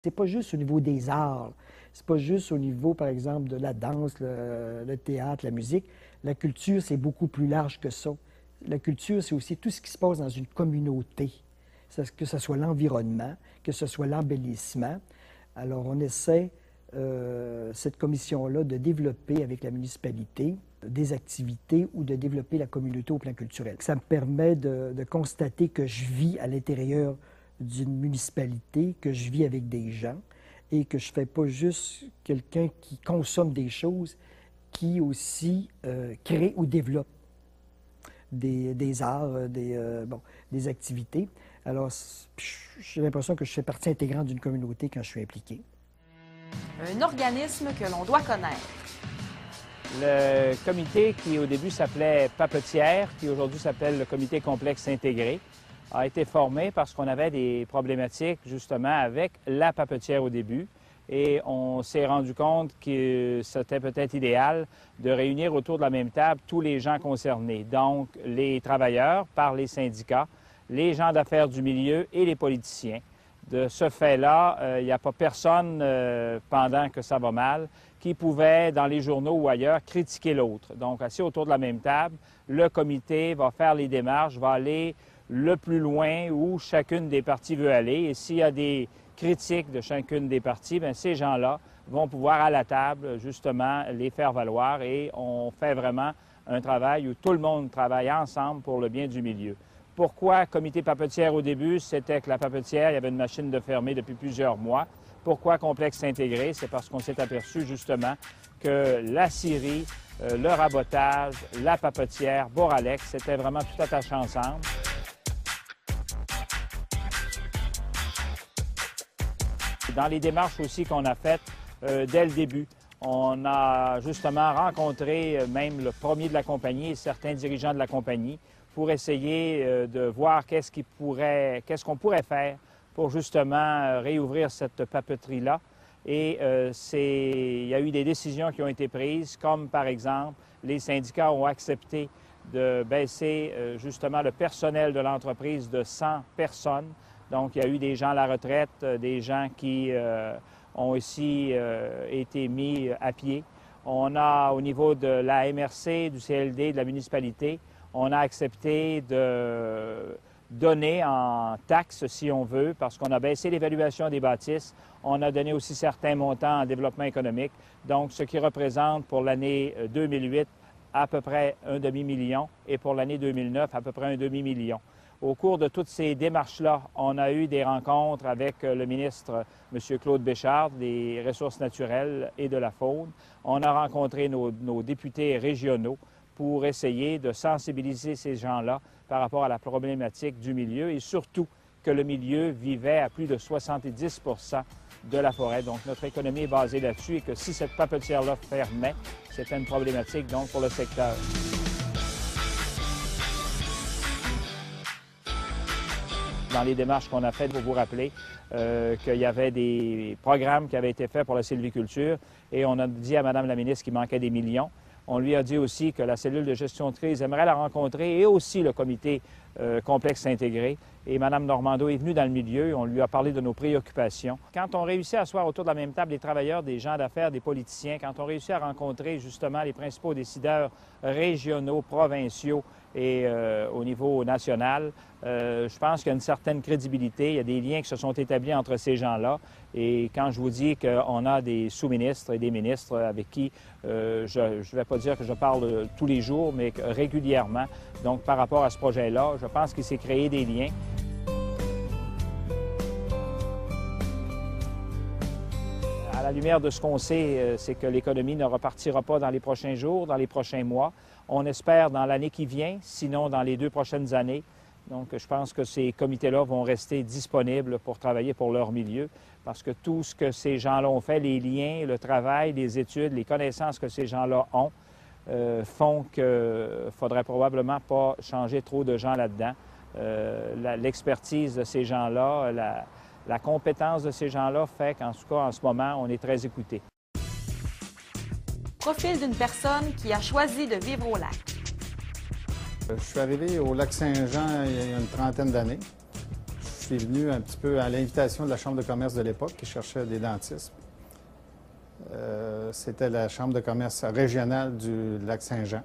C'est pas juste au niveau des arts, c'est pas juste au niveau, par exemple, de la danse, le théâtre, la musique. La culture, c'est beaucoup plus large que ça. La culture, c'est aussi tout ce qui se passe dans une communauté, que ce soit l'environnement, que ce soit l'embellissement. Alors, on essaie, cette commission-là, de développer avec la municipalité des activités ou de développer la communauté au plan culturel. Ça me permet de constater que je vis à l'intérieur d'une municipalité, que je vis avec des gens et que je ne fais pas juste quelqu'un qui consomme des choses, qui aussi crée ou développe des arts, des activités. Alors, j'ai l'impression que je fais partie intégrante d'une communauté quand je suis impliqué. Un organisme que l'on doit connaître. Le comité qui au début s'appelait Papetière, qui aujourd'hui s'appelle le comité complexe intégré, a été formé parce qu'on avait des problématiques justement avec la papetière au début et on s'est rendu compte que c'était peut-être idéal de réunir autour de la même table tous les gens concernés, donc les travailleurs par les syndicats, les gens d'affaires du milieu et les politiciens. De ce fait-là, il n'y a pas personne, pendant que ça va mal, qui pouvait, dans les journaux ou ailleurs, critiquer l'autre. Donc, assis autour de la même table, le comité va faire les démarches, va aller le plus loin où chacune des parties veut aller. Et s'il y a des critiques de chacune des parties, bien, ces gens-là vont pouvoir, à la table, justement, les faire valoir. Et on fait vraiment un travail où tout le monde travaille ensemble pour le bien du milieu. Pourquoi comité papetière au début? C'était que la papetière, il y avait une machine de fermer depuis plusieurs mois. Pourquoi complexe intégré? C'est parce qu'on s'est aperçu justement que la scierie, le rabotage, la papetière, Boralex, c'était vraiment tout attaché ensemble. Dans les démarches aussi qu'on a faites dès le début, on a justement rencontré même le premier de la compagnie et certains dirigeants de la compagnie pour essayer de voir qu'est-ce qu'on pourrait faire pour justement réouvrir cette papeterie-là. Et il y a eu des décisions qui ont été prises, comme par exemple, les syndicats ont accepté de baisser justement le personnel de l'entreprise de 100 personnes. Donc, il y a eu des gens à la retraite, des gens qui ont aussi été mis à pied. On a, au niveau de la MRC, du CLD, de la municipalité, on a accepté de donner en taxes, si on veut, parce qu'on a baissé l'évaluation des bâtisses. On a donné aussi certains montants en développement économique, donc ce qui représente pour l'année 2008 à peu près un demi-million et pour l'année 2009 à peu près un demi-million. Au cours de toutes ces démarches-là, on a eu des rencontres avec le ministre, M. Claude Béchard, des Ressources naturelles et de la faune. On a rencontré nos députés régionaux pour essayer de sensibiliser ces gens-là par rapport à la problématique du milieu et surtout que le milieu vivait à plus de 70 % de la forêt. Donc, notre économie est basée là-dessus et que si cette papetière-là fermait, c'était une problématique donc pour le secteur. Dans les démarches qu'on a faites, pour vous rappeler qu'il y avait des programmes qui avaient été faits pour la sylviculture et on a dit à Mme la ministre qu'il manquait des millions. On lui a dit aussi que la cellule de gestion de crise aimerait la rencontrer et aussi le comité complexe intégré. Et Mme Normando est venue dans le milieu, on lui a parlé de nos préoccupations. Quand on réussit à asseoir autour de la même table des travailleurs, des gens d'affaires, des politiciens, quand on réussit à rencontrer justement les principaux décideurs régionaux, provinciaux et au niveau national, je pense qu'il y a une certaine crédibilité, il y a des liens qui se sont établis entre ces gens-là. Et quand je vous dis qu'on a des sous-ministres et des ministres avec qui, je ne vais pas dire que je parle tous les jours, mais régulièrement, donc par rapport à ce projet-là, je pense qu'il s'est créé des liens. À la lumière de ce qu'on sait, c'est que l'économie ne repartira pas dans les prochains jours, dans les prochains mois. On espère dans l'année qui vient, sinon dans les 2 prochaines années. Donc, je pense que ces comités-là vont rester disponibles pour travailler pour leur milieu parce que tout ce que ces gens-là ont fait, les liens, le travail, les études, les connaissances que ces gens-là ont, font qu'il ne faudrait probablement pas changer trop de gens là-dedans. L'expertise de ces gens-là, la compétence de ces gens-là fait qu'en tout cas, en ce moment, on est très écoutés. Profil d'une personne qui a choisi de vivre au lac. Je suis arrivé au lac Saint-Jean il y a une trentaine d'années. Je suis venu un petit peu à l'invitation de la Chambre de commerce de l'époque qui cherchait des dentistes. C'était la Chambre de commerce régionale du Lac-Saint-Jean.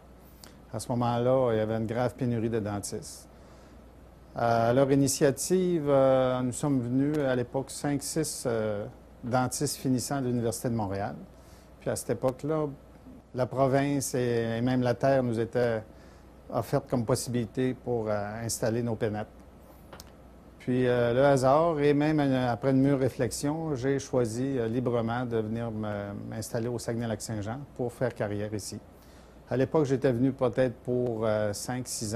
À ce moment-là, il y avait une grave pénurie de dentistes. À leur initiative, nous sommes venus à l'époque 5-6 dentistes finissants de l'Université de Montréal. Puis à cette époque-là, la province et même la terre nous étaient offertes comme possibilité pour installer nos pénettes. Puis le hasard, et même après une mûre réflexion, j'ai choisi librement de venir m'installer au Saguenay-Lac-Saint-Jean pour faire carrière ici. À l'époque, j'étais venu peut-être pour 5-6 ans.